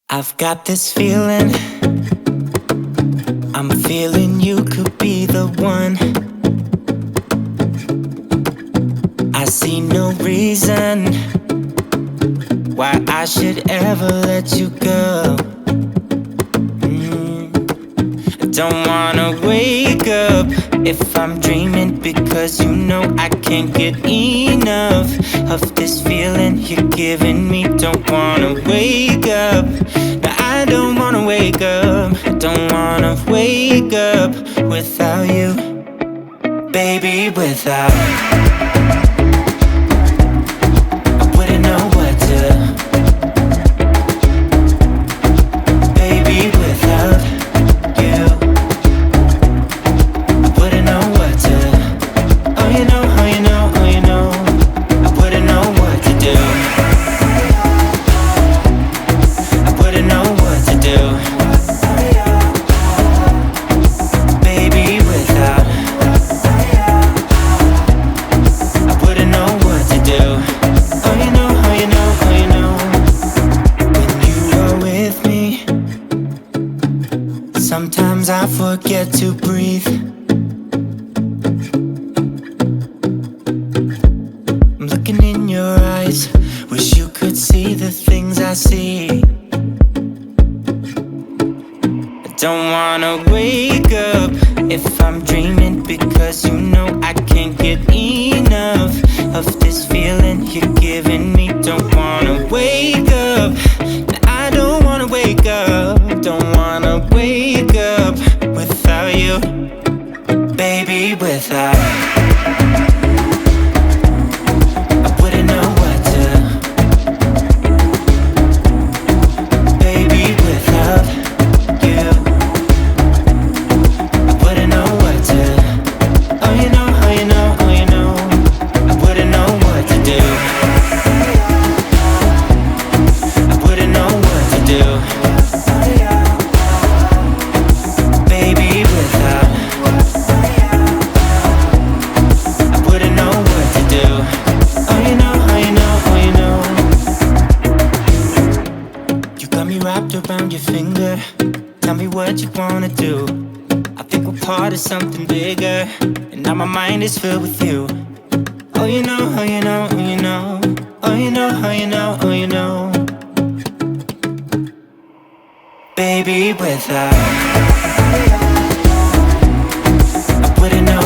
I've got this feeling, I'm feeling you could be the one. I see no reason why I should ever let you go. I don't wanna wake up if I'm dreaming, because you know I can't get enough of this feeling you're giving me. Don't wanna wake up, no, I don't wanna wake up. I don't wanna wake up without you, baby, without. I wouldn't know what to, baby, without you. I wouldn't know what to, oh you know, oh you know, oh you know. I wouldn't know what to do, I wouldn't know what to do, baby, without. I wouldn't know what to do, oh you know, oh you know, oh you know. When you are with me, sometimes I forget to breathe. I'm looking in your eyes, wish you could see the things I see. I don't wanna wake up if I'm dreaming, because you know I can't get enough of this feeling you're giving me. Don't wanna wake up, I don't wanna wake up. Don't wanna wake up without you, baby, without. I wouldn't know what to, baby, without you. I wouldn't know what to, oh you know, oh you know, oh you know. I wouldn't know what to do, I wouldn't know what to do, baby, without. I wouldn't know what to do, oh you know, oh you know, oh you know. You got me wrapped around your finger, tell me what you wanna do. I think we're part of something bigger, and now my mind is filled with you. Oh you know, oh you know, oh you know. Oh you know, oh you know, oh you know. Baby, without. I wouldn't know